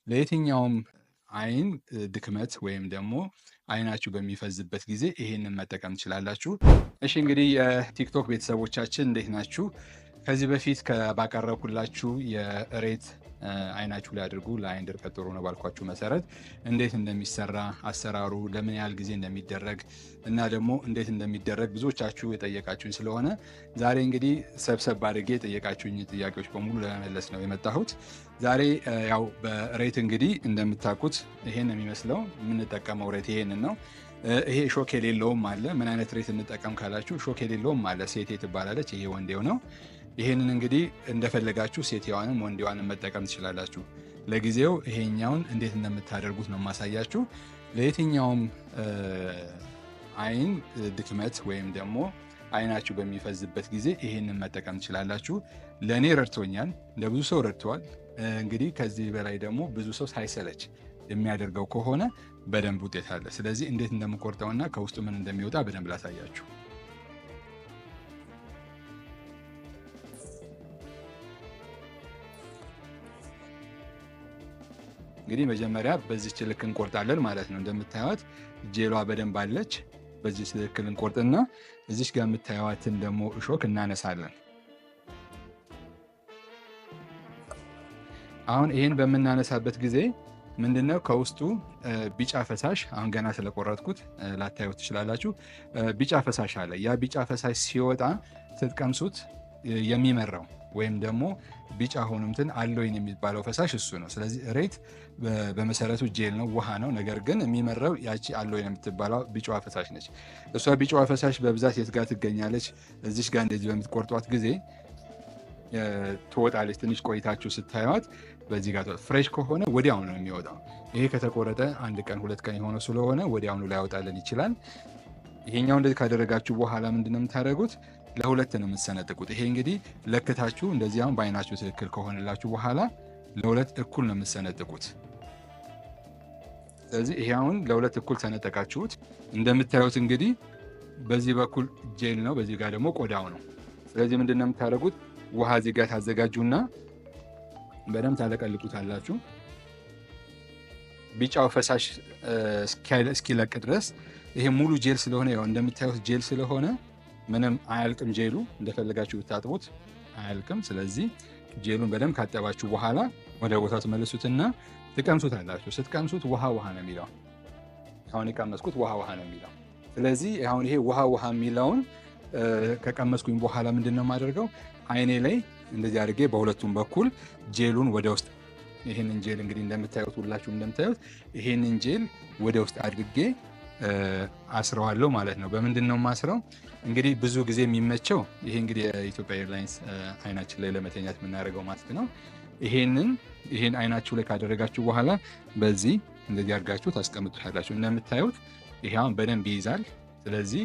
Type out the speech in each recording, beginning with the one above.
ለየትኛውም አይን ድክመት ወይም ደግሞ አይናችሁ በሚፈዝበት ጊዜ ይሄንን መጠቀም ትችላላችሁ። እሺ እንግዲህ የቲክቶክ ቤተሰቦቻችን እንዴት ናችሁ? ከዚህ በፊት ባቀረብኩላችሁ የእሬት አይናችሁ ላይ አድርጉ ለአይን ድርቀት ጥሩ ነው ባልኳችሁ መሰረት እንዴት እንደሚሰራ አሰራሩ ለምን ያህል ጊዜ እንደሚደረግ እና ደግሞ እንዴት እንደሚደረግ ብዙዎቻችሁ የጠየቃችሁኝ ስለሆነ ዛሬ እንግዲህ ሰብሰብ አድርጌ የጠየቃችሁኝ ጥያቄዎች በሙሉ ለመመለስ ነው የመጣሁት። ዛሬ ያው በሬት እንግዲህ እንደምታውቁት ይሄን የሚመስለው የምንጠቀመው ሬት ይሄንን ነው። ይሄ ሾክ የሌለውም አለ። ምን አይነት ሬት እንጠቀም ካላችሁ ሾክ የሌለውም አለ። ሴቴ ትባላለች። ይሄ ወንዴው ነው። ይሄንን እንግዲህ እንደፈለጋችሁ ሴቴዋንም ወንዴዋንም መጠቀም ትችላላችሁ። ለጊዜው ይሄኛውን እንዴት እንደምታደርጉት ነው ማሳያችሁ። ለየትኛውም አይን ድክመት ወይም ደግሞ አይናችሁ በሚፈዝበት ጊዜ ይሄንን መጠቀም ትችላላችሁ። ለእኔ ረድቶኛል፣ ለብዙ ሰው ረድቷል። እንግዲህ ከዚህ በላይ ደግሞ ብዙ ሰው ሳይሰለች የሚያደርገው ከሆነ በደንብ ውጤት አለ። ስለዚህ እንዴት እንደምቆርጠውና ከውስጡ ምን እንደሚወጣ በደንብ ላሳያችሁ። እንግዲህ መጀመሪያ በዚህ ልክ እንቆርጣለን ማለት ነው። እንደምታዩት ጄሏ በደንብ አለች። በዚህ ልክ እንቆርጥና እዚች ጋር የምታዩዋትን ደግሞ እሾክ እናነሳለን። አሁን ይሄን በምናነሳበት ጊዜ ምንድነው ከውስጡ ቢጫ ፈሳሽ፣ አሁን ገና ስለቆረጥኩት ላታዩት ትችላላችሁ። ቢጫ ፈሳሽ አለ። ያ ቢጫ ፈሳሽ ሲወጣ ስትቀምሱት የሚመራው ወይም ደግሞ ቢጫ ሆኖ እንትን አሎይን የሚባለው ፈሳሽ እሱ ነው። ስለዚህ ሬት በመሰረቱ ጄል ነው፣ ውሃ ነው። ነገር ግን የሚመራው ያቺ አሎይን የምትባለው ቢጫዋ ፈሳሽ ነች። እሷ ቢጫዋ ፈሳሽ በብዛት የት ጋር ትገኛለች? እዚች ጋር እንደዚህ በምትቆርጧት ጊዜ ትወጣለች። ትንሽ ቆይታችሁ ስታዩት በዚህ ጋር ፍሬሽ ከሆነ ወዲያውኑ ነው የሚወጣው። ይሄ ከተቆረጠ 1 ቀን 2 ቀን የሆነ ስለሆነ ወዲያውኑ ላይወጣልን ይችላል። ይሄኛው እንደዚህ ካደረጋችሁ በኋላ ምንድነው የምታደርጉት? ለሁለት ነው የምትሰነጥቁት። ይሄ እንግዲህ ለክታችሁ እንደዚህ አሁን በአይናችሁ ትክክል ከሆነላችሁ በኋላ ለሁለት እኩል ነው የምትሰነጥቁት። ስለዚህ ይሄ አሁን ለሁለት እኩል ሰነጠቃችሁት። እንደምታዩት እንግዲህ በዚህ በኩል ጄል ነው፣ በዚህ ጋር ደግሞ ቆዳው ነው። ስለዚህ ምንድነው የምታደርጉት? ውሃ እዚህ ጋር ታዘጋጁና በደንብ ታለቀልቁታላችሁ። ቢጫው ፈሳሽ እስኪለቅ ድረስ። ይሄ ሙሉ ጄል ስለሆነ ያው እንደምታዩት ጄል ስለሆነ ምንም አያልቅም። ጄሉ እንደፈለጋችሁ ብታጥቡት አያልቅም። ስለዚህ ጄሉን በደንብ ካጠባችሁ በኋላ ወደ ቦታው ትመልሱትና ትቀምሱታላችሁ። ስትቀምሱት ውሃ ውሃ ነው የሚለው። አሁን የቀመስኩት ውሃ ውሃ ነው የሚለው። ስለዚህ አሁን ይሄ ውሃ ውሃ የሚለውን ከቀመስኩኝ በኋላ ምንድነው የማደርገው? አይኔ ላይ እንደዚህ አድርጌ በሁለቱም በኩል ጄሉን ወደ ውስጥ፣ ይሄንን ጄል እንግዲህ እንደምታዩት ሁላችሁ እንደምታዩት ይሄንን ጄል ወደ ውስጥ አድርጌ አስረዋለሁ ማለት ነው። በምንድን ነው ማስረው? እንግዲህ ብዙ ጊዜ የሚመቸው ይሄ እንግዲህ የኢትዮጵያ ኤርላይንስ አይናችን ላይ ለመተኛት የምናደርገው ማስክ ነው። ይሄን አይናችሁ ላይ ካደረጋችሁ በኋላ በዚህ እንደዚህ አድርጋችሁ ታስቀምጡታላችሁ። እንደምታዩት ይሄ አሁን በደንብ ይይዛል። ስለዚህ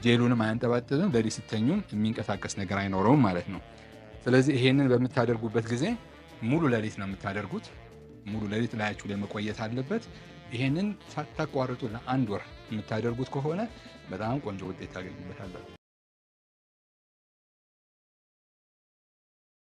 ጄሉንም አያንጠባጥብም። ለሊት ስተኙም የሚንቀሳቀስ ነገር አይኖረውም ማለት ነው። ስለዚህ ይሄንን በምታደርጉበት ጊዜ ሙሉ ሌሊት ነው የምታደርጉት። ሙሉ ሌሊት ላያችሁ ላይ መቆየት አለበት። ይሄንን ሳታቋርጡ ለ1 ወር የምታደርጉት ከሆነ በጣም ቆንጆ ውጤት ታገኙበታላችሁ።